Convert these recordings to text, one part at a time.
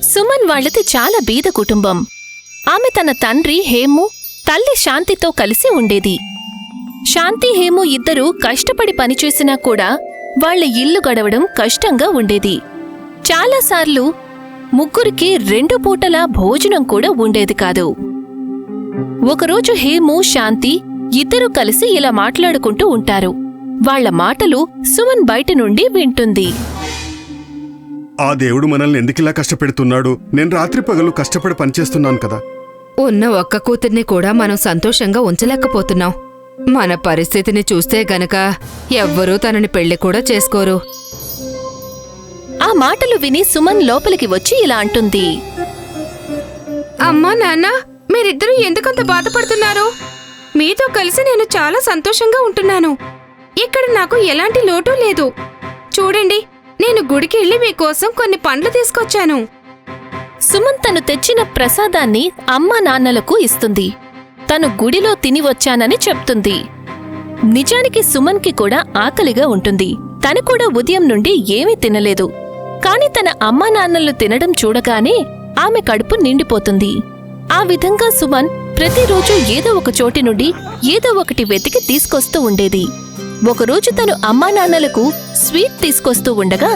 సుమన్ వాళ్ళది చాలా బీద కుటుంబం. ఆమె తన తండ్రి హేము, తల్లి శాంతితో కలిసి ఉండేది. శాంతి, హేము ఇద్దరూ కష్టపడి పనిచేసినా కూడా వాళ్ల ఇల్లు గడవడం కష్టంగా ఉండేది. చాలాసార్లు ముగ్గురికి 2 పూటల భోజనం కూడా ఉండేది కాదు. ఒకరోజు హేము, శాంతి ఇద్దరూ కలిసి ఇలా మాట్లాడుకుంటూ ఉంటారు. వాళ్ల మాటలు సుమన్ బయట నుండి వింటుంది. ఆ దేవుడు మనల్ని ఎందుకిలా కష్టపెడుతున్నాడు? నేను రాత్రి పగలు కష్టపడి పనిచేస్తున్నాను కదా. ఉన్న ఒక్క కూతుర్ని కూడా మనం సంతోషంగా ఉంచలేకపోతున్నాం. మన పరిస్థితిని చూస్తే గనక ఎవ్వరూ తనని పెళ్లి కూడా చేసుకోరు. ఆ మాటలు విని సుమన్ లోపలికి వచ్చి ఇలా అంటుంది. అమ్మా, నాన్న, మీరిద్దరూ ఎందుకంత బాధపడుతున్నారు? మీతో కలిసి నేను చాలా సంతోషంగా ఉంటున్నాను. ఇక్కడ నాకు ఎలాంటి లోటు లేదు. చూడండి, నేను గుడికెళ్ళి మీకోసం కొన్ని పండ్లు తీసుకొచ్చాను. సుమన్ తను తెచ్చిన ప్రసాదాన్ని అమ్మా నాన్నలకు ఇస్తుంది. తను గుడిలో తిని వచ్చానని చెప్తుంది. నిజానికి సుమన్కి కూడా ఆకలిగా ఉంటుంది. తను కూడా ఉదయం నుండి ఏమీ తినలేదు. కాని తన అమ్మా నాన్నలు తినడం చూడగానే ఆమె కడుపు నిండిపోతుంది. ఆ విధంగా సుమన్ ప్రతిరోజు ఏదో ఒక చోటి నుండి ఏదో ఒకటి వెతికి తీసుకొస్తూ ఉండేది. ఒకరోజు తను అమ్మా నాన్నలకు స్వీట్ తీసుకొస్తూ ఉండగా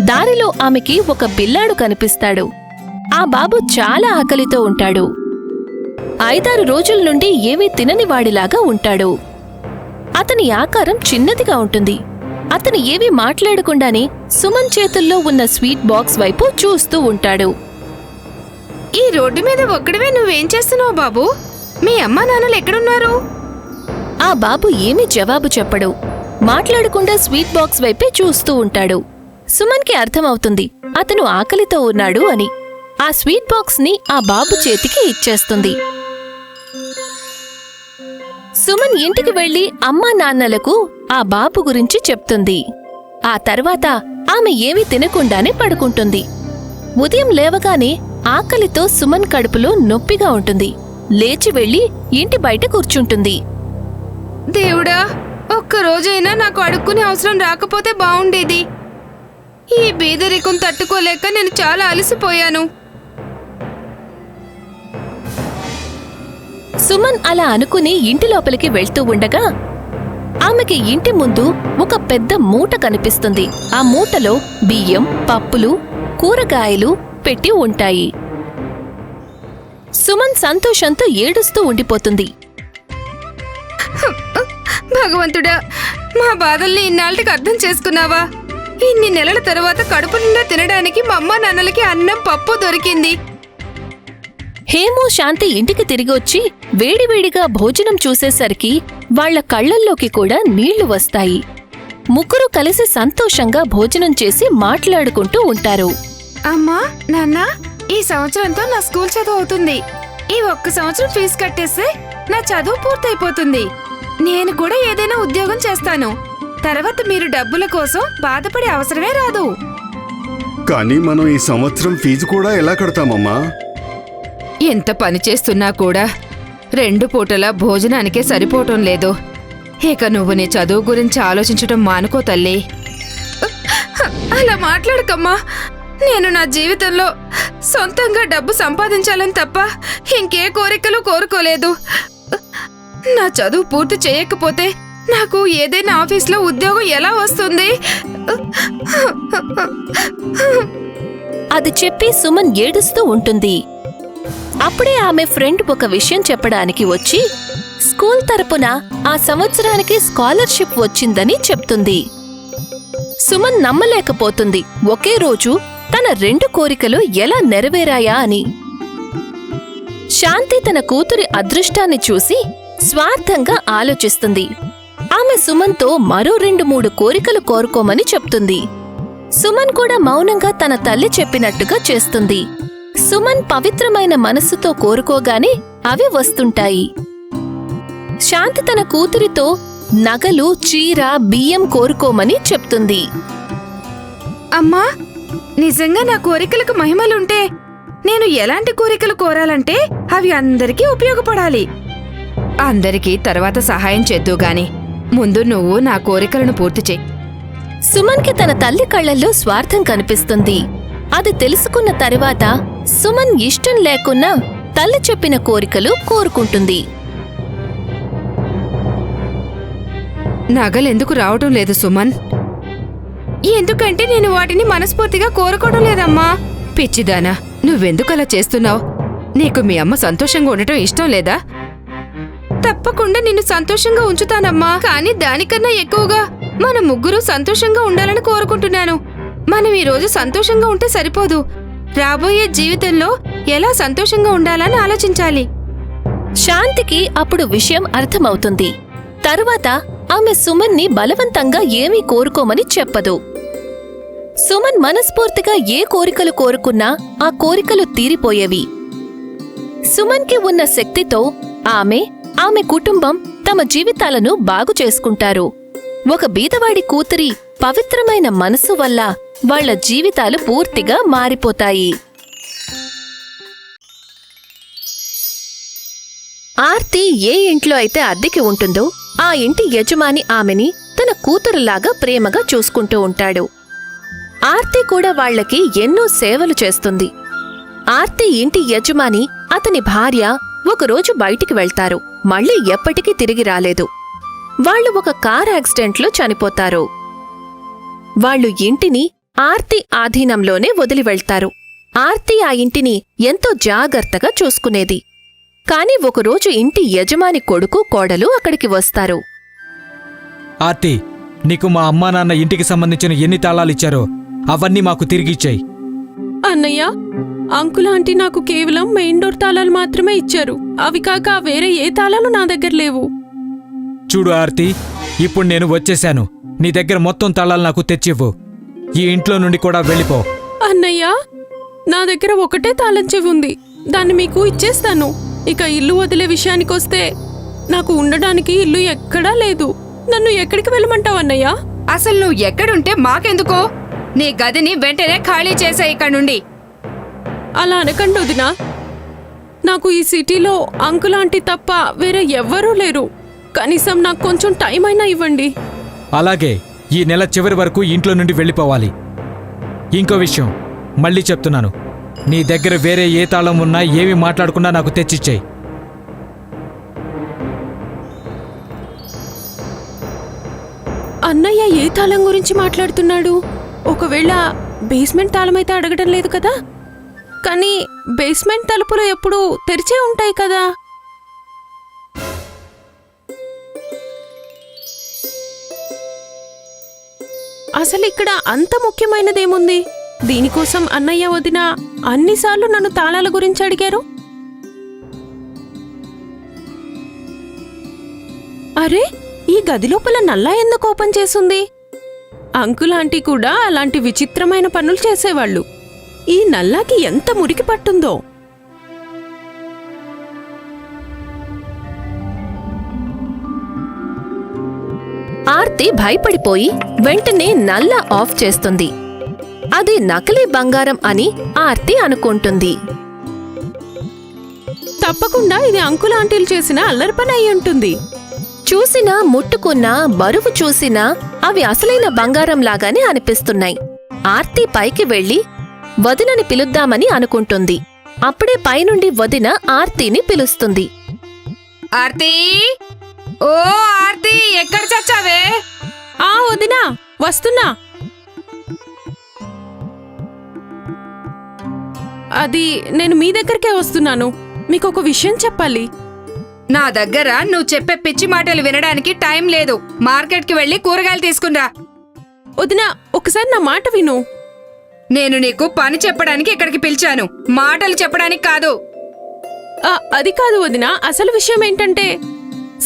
దారిలో ఆమెకి ఒక పిల్లాడు కనిపిస్తాడు. ఆ బాబు చాలా ఆకలితో ఉంటాడు. 5-6 రోజుల నుండి ఏమీ తినని వాడిలాగా ఉంటాడు. అతని ఆకారం చిన్నదిగా ఉంటుంది. అతను ఏమీ మాట్లాడకుండానే సుమన్ చేతుల్లో ఉన్న స్వీట్ బాక్స్ వైపు చూస్తూ ఉంటాడు. ఈ రోడ్డు మీద ఒక్కడివే నువ్వేం చేస్తున్నావు బాబూ? మీ అమ్మా నాన్నలు ఎక్కడున్నారు? ఆ బాబు ఏమీ జవాబు చెప్పడు. మాట్లాడకుండా స్వీట్ బాక్స్ వైపే చూస్తూ ఉంటాడు. సుమన్కి అర్థమవుతుంది అతను ఆకలితో ఉన్నాడు అని. ఆ స్వీట్ బాక్స్ ని ఆ బాబు చేతికి ఇచ్చేస్తుంది. సుమన్ ఇంటికి వెళ్లి అమ్మా నాన్నలకు ఆ బాబు గురించి చెప్తుంది. ఆ తర్వాత ఆమె ఏమీ తినకుండానే పడుకుంటుంది. ఉదయం లేవగానే ఆకలితో సుమన్ కడుపులో నొప్పిగా ఉంటుంది. లేచి వెళ్లి ఇంటి బయట కూర్చుంటుంది. దేవుడా, ఒక్కరోజైనా నాకు అడుక్కునే అవసరం రాకపోతే బావుండేది. ఈ బీదరికం తట్టుకోలేక నేను చాలా అలసిపోయాను. సుమన్ అలా అనుకుని ఇంటి లోపలికి వెళ్తూ ఉండగా ఆమెకి ఇంటి ముందు ఒక పెద్ద మూట కనిపిస్తుంది. ఆ మూటలో బియ్యం, పప్పులు, కూరగాయలు పెట్టి ఉంటాయి. సుమన్ సంతోషంతో ఏడుస్తూ ఉండిపోతుంది. భగవంతుడా, మా బాధల్ని ఇన్నాళ్ళకి అర్థం చేసుకున్నావా? ఇన్ని నెలల తరువాత కడుపు నిండా తినడానికి మా అమ్మ నాన్నలకి అన్నం, పప్పు దొరికింది. హేము, శాంతి ఇంటికి తిరిగొచ్చి వేడివేడిగా భోజనం చూసేసరికి వాళ్ల కళ్లల్లోకి కూడా నీళ్లు వస్తాయి. ముగ్గురు కలిసి సంతోషంగా భోజనం చేసి మాట్లాడుకుంటూ ఉంటారు. అమ్మా, నాన్న, ఈ సంవత్సరంతో నా స్కూల్ చదువు అవుతుంది. ఈ ఒక్క సంవత్సరం ఫీజు కట్టేస్తే నా చదువు పూర్తయిపోతుంది. నేను కూడా ఏదైనా ఉద్యోగం చేస్తాను. తర్వాత మీరు డబ్బుల కోసం బాధపడే అవసరమే రాదు. కానీ మనం ఈ సంవత్సరం ఫీజు కూడా ఎలా కడతామమ్మా? ఎంత పని చేస్తున్నా కూడా 2 పూటల భోజనానికే సరిపోవటం లేదు. ఇక నువ్వు నీ చదువు గురించి ఆలోచించటం మానుకో తల్లి. అలా మాట్లాడకమ్మా. నేను నా జీవితంలో సొంతంగా డబ్బు సంపాదించాలని తప్ప ఇంకే కోరికలు కోరుకోలేదు. నా చదువు పూర్తి చేయకపోతే నాకు ఏదైనా ఆఫీస్లో ఉద్యోగం ఎలా వస్తుంది? అది చెప్పి సుమన్ ఏడుస్తూ ఉంటుంది. అప్పుడే ఆమె ఫ్రెండ్ ఒక విషయం చెప్పడానికి వచ్చి స్కూల్ తరపున ఆ సంవత్సరానికి స్కాలర్షిప్ వచ్చిందని చెప్తుంది. సుమన్ నమ్మలేకపోతుంది ఒకే రోజు తన 2 కోరికలు ఎలా నెరవేరాయా అని. శాంతి తన కూతురి అదృష్టాన్ని చూసి స్వార్థంగా ఆలోచిస్తుంది. ఆమె సుమన్తో మరో 2-3 కోరికలు కోరుకోమని చెప్తుంది. సుమన్ కూడా మౌనంగా తన తల్లి చెప్పినట్టుగా చేస్తుంది. సుమన్ పవిత్రమైన మనస్సుతో కోరుకోగానే అవి వస్తుంటాయి. శాంతి తన కూతురితో నగలు, చీర, బియ్యం కోరుకోమని చెప్తుంది. అమ్మా, నిజంగా నా కోరికలకు మహిమలుంటే నేను ఎలాంటి కోరికలు కోరాలంటే అవి అందరికీ ఉపయోగపడాలి. అందరికీ తర్వాత సహాయం చేద్దుగాని ముందు నువ్వు నా కోరికలను పూర్తి చెయ్యి. సుమన్కి తన తల్లి కళ్లల్లో స్వార్థం కనిపిస్తుంది. అది తెలుసుకున్న తరువాత సుమన్ ఇష్టం లేకున్నా తల్లి చెప్పిన కోరికలు కోరుకుంటుంది. నగలెందుకు రావటం లేదు సుమన్? ఎందుకంటే నేను వాటిని మనస్ఫూర్తిగా కోరుకోవడం లేదమ్మా. పిచ్చిదానా, నువ్వెందుకలా చేస్తున్నావు? నీకు మీ అమ్మ సంతోషంగా ఉండటం ఇష్టం లేదా? తప్పకుండా నిన్ను సంతోషంగా ఉంచుతానమ్మా, కానీ దానికన్నా ఎక్కువగా మన ముగ్గురు సంతోషంగా ఉండాలని కోరుకుంటున్నాను. మనం ఈరోజు సంతోషంగా ఉంటే సరిపోదు, రాబోయే జీవితంలో ఎలా సంతోషంగా ఉండాలని ఆలోచించాలి. శాంతికి అప్పుడు విషయం అర్థమవుతుంది. తరువాత ఆమె సుమన్ని బలవంతంగా ఏమీ కోరుకోమని చెప్పదు. సుమన్ మనస్ఫూర్తిగా ఏ కోరికలు కోరుకున్నా ఆ కోరికలు తీరిపోయేవి. సుమన్కి ఉన్న శక్తితో ఆమె కుటుంబం తమ జీవితాలను బాగు చేసుకుంటారు. ఒక బీదవాడి కూతురి పవిత్రమైన మనసు వల్ల వాళ్ల జీవితాలు పూర్తిగా మారిపోతాయి. ఆర్తి ఏ ఇంట్లో అయితే అద్దెకి ఉంటుందో ఆ ఇంటి యజమాని ఆమెని తన కూతురులాగా ప్రేమగా చూసుకుంటూ ఉంటాడు. ఆర్తి కూడా వాళ్లకి ఎన్నో సేవలు చేస్తుంది. ఆర్తి ఇంటి యజమాని అతని భార్య ఒకరోజు బయటికి వెళ్తారు. మళ్ళీ ఎప్పటికీ తిరిగి రాలేదు. వాళ్లు ఒక కార్ యాక్సిడెంట్లో చనిపోతారు. వాళ్లు ఇంటిని ఆర్తి ఆధీనంలోనే వదిలి వెళ్తారు. ఆర్తి ఆ ఇంటిని ఎంతో జాగ్రత్తగా చూసుకునేది. కాని ఒకరోజు ఇంటి యజమాని కొడుకు కోడలు అక్కడికి వస్తారు. ఆర్తి, నీకు మా అమ్మా నాన్న ఇంటికి సంబంధించిన ఎన్ని తాళాలిచ్చారో అవన్నీ మాకు తిరిగిచ్చాయి. అన్నయ్య, అంకుల్ ఆంటీ నాకు కేవలం మెయిన్ డోర్ తాళాలు మాత్రమే ఇచ్చారు. అవి కాక వేరే ఏ తాళాలు నా దగ్గర లేవు. చూడు ఆర్తి, ఇప్పుడు నేను వచ్చేశాను. నీ దగ్గర మొత్తం తాళాలు నాకు తెచ్చివ్వు. ఈ ఇంట్లో నుండి కూడా వెళ్ళిపో. అన్నయ్య, నా దగ్గర ఒకటే తాళం చెవి ఉంది. దాన్ని మీకు ఇచ్చేస్తాను. ఇక ఇల్లు వదిలే విషయానికొస్తే నాకు ఉండడానికి ఇల్లు ఎక్కడా లేదు. నన్ను ఎక్కడికి వెళ్ళమంటావు అన్నయ్య? అసలు నువ్వు ఎక్కడుంటే మాకెందుకో? నీ గదిని వెంటనే ఖాళీ చేసే ఇక్కడ నుండి. అలా అనకండి వదినా. నాకు ఈ సిటీలో అంకుల్ ఆంటీ తప్ప వేరే ఎవ్వరూ లేరు. కనీసం నాకు కొంచెం టైం అయినా ఇవ్వండి. అలాగే, ఈ నెల చివరి వరకు ఇంట్లో నుండి వెళ్ళిపోవాలి. ఇంకో విషయం మళ్ళీ చెప్తున్నాను, నీ దగ్గర వేరే ఏ తాళం ఉన్నా ఏమి మాట్లాడకుండా నాకు తెచ్చిచ్చేయి. అన్నయ్య ఏ తాళం గురించి మాట్లాడుతున్నాడు? ఒకవేళ బేస్మెంట్ తాళమైతే అడగడం లేదు కదా? కానీ బేస్మెంట్ తలుపులు ఎప్పుడూ తెరిచే ఉంటాయి కదా? అసలు ఇక్కడ అంత ముఖ్యమైనదేముంది? దీనికోసం అన్నయ్య వదిన అన్నిసార్లు నన్ను తాళాల గురించి అడిగారు. అరే, ఈ గది లోపల నల్లా ఎందుకు ఓపెన్ చేసుంది? అంకుల్ ఆంటీ కూడా అలాంటి విచిత్రమైన పనులు చేసేవాళ్ళు. ఈ నల్లాకి ఎంత మురికి పట్టుందో. ఆర్తి భయపడిపోయి వెంటనే నల్ల ఆఫ్ చేస్తుంది. అది నకిలీ బంగారం అని ఆర్తి అనుకుంటుంది. తప్పకుండా ఇది అంకుల్ ఆంటీలు చేసిన అల్లరి పని అయి ఉంటుంది. చూసినా ముట్టుకున్నా బరువు చూసినా అవి అసలైన బంగారంలాగానే అనిపిస్తున్నాయి. ఆర్తి పైకి వెళ్లి వదినని పిలుద్దామని అనుకుంటుంది. అప్పుడే పైనుండి వదిన ఆర్తిని పిలుస్తుంది. ఆర్తి, ఓ ఆర్తి, ఎక్కడ చచ్చావే? ఆ వదినా, వస్తున్నా. అది నేను మీ దగ్గరకే వస్తున్నాను. మీకొక విషయం చెప్పాలి. నా దగ్గర నువ్వు చెప్పే పిచ్చి మాటలు వినడానికి టైం లేదు. మార్కెట్కి వెళ్ళి కూరగాయలు తీసుకునిరా. వదినా, ఒకసారి నా మాట విను. నేను నీకు పని చెప్పడానికి ఇక్కడికి పిలిచాను, మాటలు చెప్పడానికి కాదు. అది కాదు వదినా, అసలు విషయం ఏంటంటే,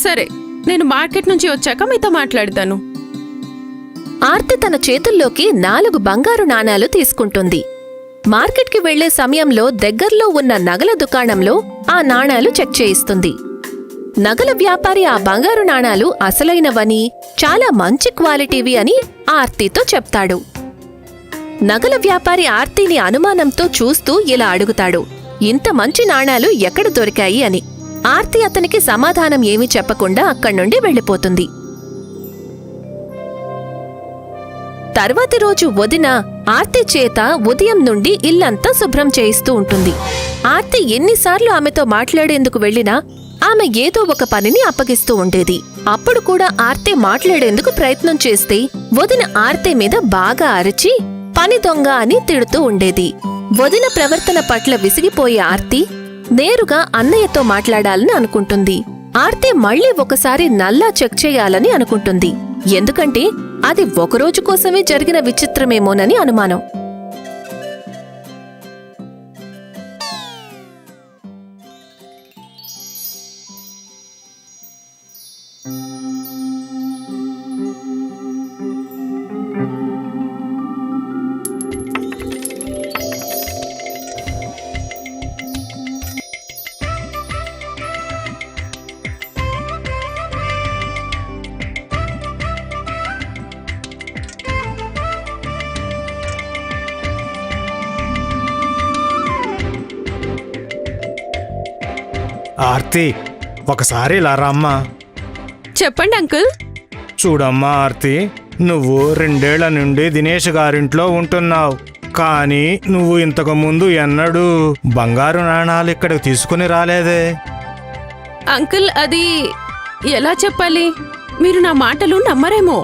సరే నేను మార్కెట్ నుంచి వచ్చాక మీతో మాట్లాడతాను. ఆర్తి తన చేతుల్లోకి 4 బంగారు నాణాలు తీసుకుంటుంది. మార్కెట్కి వెళ్లే సమయంలో దగ్గర్లో ఉన్న నగల దుకాణంలో ఆ నాణాలు చెక్ చేయిస్తుంది. నగల వ్యాపారి ఆ బంగారు నాణాలు అసలైనవని, చాలా మంచి క్వాలిటీవి అని ఆర్తితో చెప్తాడు. నగల వ్యాపారి ఆర్తిని అనుమానంతో చూస్తూ ఇలా అడుగుతాడు, ఇంత మంచి నాణాలు ఎక్కడ దొరికాయి అని. ఆర్తి అతనికి సమాధానం ఏమీ చెప్పకుండా అక్కడ్నుండి వెళ్ళిపోతుంది. తర్వాతి రోజు వదిన ఆర్తి చేత ఉదయం నుండి ఇల్లంతా శుభ్రం చేయిస్తూ ఉంటుంది. ఆర్తి ఎన్నిసార్లు ఆమెతో మాట్లాడేందుకు వెళ్ళినా ఆమె ఏదో ఒక పనిని అప్పగిస్తూ ఉండేది. అప్పుడు కూడా ఆర్తి మాట్లాడేందుకు ప్రయత్నం చేస్తే వదిన ఆర్తి మీద బాగా అరిచి పని దొంగ అని తిడుతూ ఉండేది. వదిన ప్రవర్తన పట్ల విసిగిపోయే ఆర్తి నేరుగా అన్నయ్యతో మాట్లాడాలని అనుకుంటుంది. ఆర్తి మళ్లీ ఒకసారి నల్లా చెక్ చేయాలని అనుకుంటుంది. ఎందుకంటే అది ఒకరోజు కోసమే జరిగిన విచిత్రమేమోనని అనుమానం. ఆర్తి, ఒకసారి ఇలా రామ్మా. చెప్పండి అంకుల్. చూడమ్మా ఆర్తి, నువ్వు 2 ఏళ్ల నుండి దినేష్ గారింట్లో ఉంటున్నావు. కానీ నువ్వు ఇంతకు ముందు ఎన్నడూ బంగారు నాణాలు ఇక్కడికి తీసుకుని రాలేదే. అంకుల్, అది ఎలా చెప్పాలి? మీరు నా మాటలు నమ్మరేమో.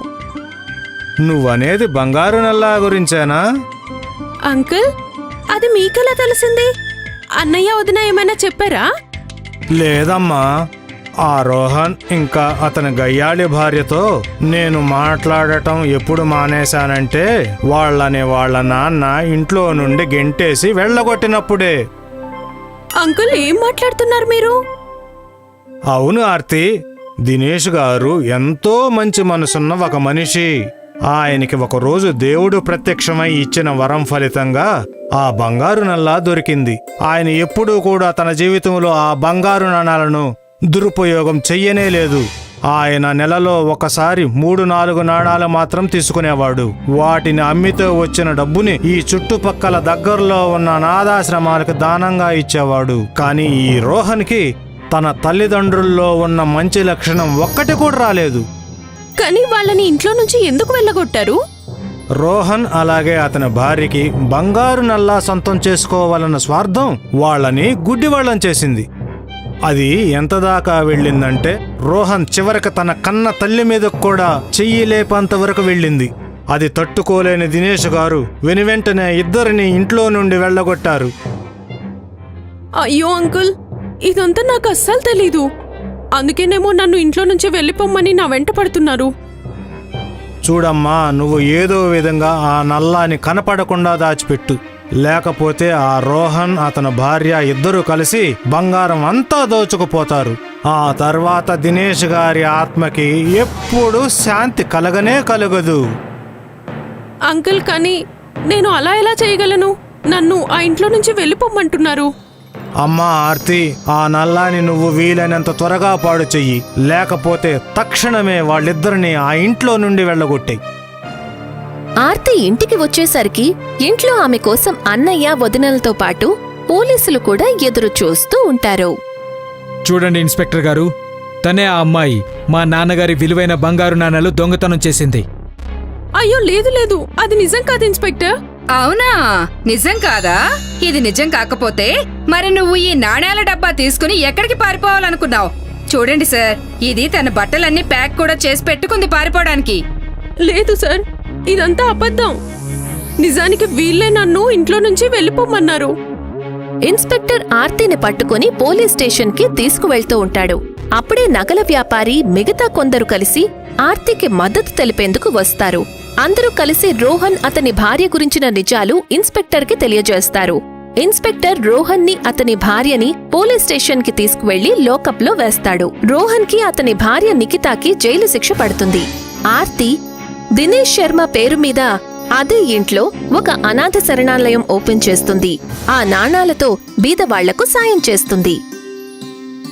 నువ్వనేది బంగారు నల్లా గురించేనా? అంకుల్, అది మీకెలా తెలిసింది? అన్నయ్య వదిన ఏమైనా చెప్పారా? లేదమ్మా, ఆ రోహన్ ఇంకా అతని గయ్యాళి భార్యతో నేను మాట్లాడటం ఎప్పుడు మానేశానంటే వాళ్ళ నాన్న ఇంట్లో నుండి గెంటేసి వెళ్ళగొట్టినప్పుడే. అంకుల్, ఏం మాట్లాడుతున్నారు మీరు? అవును ఆర్తి, దినేష్ గారు ఎంతో మంచి మనసున్న ఒక మనిషి. ఆయనకి ఒకరోజు దేవుడు ప్రత్యక్షమై ఇచ్చిన వరం ఫలితంగా ఆ బంగారు నల్లా దొరికింది. ఆయన ఎప్పుడూ కూడా తన జీవితంలో ఆ బంగారు నాణాలను దురుపయోగం చెయ్యనే లేదు. ఆయన నెలలో ఒకసారి 3-4 నాణాలు మాత్రం తీసుకునేవాడు. వాటిని అమ్మితో వచ్చిన డబ్బుని ఈ చుట్టుపక్కల దగ్గరలో ఉన్న అనాథాశ్రమాలకు దానంగా ఇచ్చేవాడు. కానీ ఈ రోహన్కి తన తల్లిదండ్రుల్లో ఉన్న మంచి లక్షణం ఒక్కటి కూడా రాలేదు. కానీ వాళ్ళని ఇంట్లో నుంచి ఎందుకు వెళ్ళగొట్టారు? రోహన్ అలాగే అతని భార్యకి బంగారు నల్లా సొంతం చేసుకోవాలన్న స్వార్థం వాళ్ళని గుడ్డివాళ్ళం చేసింది. అది ఎంతదాకా వెళ్ళిందంటే రోహన్ చివరికి తన కన్న తల్లి మీద కూడా చెయ్యి లేపంత వరకు వెళ్ళింది. అది తట్టుకోలేని దినేష్ గారు వెనువెంటనే ఇద్దరిని ఇంట్లో నుండి వెళ్ళగొట్టారు. అయ్యో అంకుల్, ఇదంతా నాకు అస్సలు తెలీదు. అందుకేనేమో నన్ను ఇంట్లో నుంచి వెళ్ళిపోమ్మని నా వెంట పడుతున్నారు. చూడమ్మా, నువ్వు ఏదో విధంగా ఆ నల్లాని కనపడకుండా దాచిపెట్టు. లేకపోతే ఆ రోహన్ అతని భార్య ఇద్దరూ కలిసి బంగారం అంతా దోచుకుపోతారు. ఆ తర్వాత దినేష్ గారి ఆత్మకి ఎప్పుడూ శాంతి కలగనే కలగదు. అంకుల్, కానీ నేను అలా ఎలా చేయగలను? నన్ను ఆ ఇంట్లో నుంచి వెళ్ళిపోమ్మంటున్నారు. అమ్మా ఆర్తి, ఆ నల్లాని నువ్వు వీలైనంత త్వరగా పాడు చెయ్యి. లేకపోతే తక్షణమే వాళ్ళిద్దరిని ఆ ఇంట్లో నుండి వెళ్ళగొట్టాయి. ఆర్తి ఇంటికి వచ్చేసరికి ఇంట్లో ఆమె కోసం అన్నయ్య వదినలతో పాటు పోలీసులు కూడా ఎదురు చూస్తూ ఉంటారు. చూడండి ఇన్స్పెక్టర్ గారు, తనే ఆ అమ్మాయి మా నాన్నగారి విలువైన బంగారు నాణాలు దొంగతనం చేసింది. అయ్యో లేదు లేదు, అది నిజం కాదు ఇన్స్పెక్టర్. అవునా? నిజం కాదా? ఇది నిజం కాకపోతే మరి నువ్వు ఈ నాణేల డబ్బా తీసుకుని ఎక్కడికి పారిపోవాలనుకున్నావు? చూడండి సార్, ఇది తన బట్టలన్నీ ప్యాక్ కూడా చేసి పెట్టుకుంది పారిపోవడానికి. లేదు సార్, ఇదంతా అబద్ధం. నిజానికి వీళ్ళే నన్ను ఇంట్లో నుంచి వెళ్ళిపోమన్నారు. ఇన్స్పెక్టర్ ఆర్తిని పట్టుకుని పోలీస్ స్టేషన్కి తీసుకువెళ్తూ ఉంటాడు. అప్పుడే నగల వ్యాపారి మిగతా కొందరు కలిసి ఆర్తికి మద్దతు తెలిపేందుకు వస్తారు. అందరూ కలిసి రోహన్ అతని భార్య గురించిన నిజాలు ఇన్స్పెక్టర్కి తెలియజేస్తారు. ఇన్స్పెక్టర్ రోహన్ని అతని భార్యని పోలీస్ స్టేషన్కి తీసుకువెళ్లి లోకప్లో వేస్తాడు. రోహన్కి అతని భార్య నిఖితాకి జైలు శిక్ష పడుతుంది. ఆర్తి దినేష్ శర్మ పేరు మీద అదే ఇంట్లో ఒక అనాథ శరణాలయం ఓపెన్ చేస్తుంది. ఆ నాణాలతో బీదవాళ్లకు సాయం చేస్తుంది.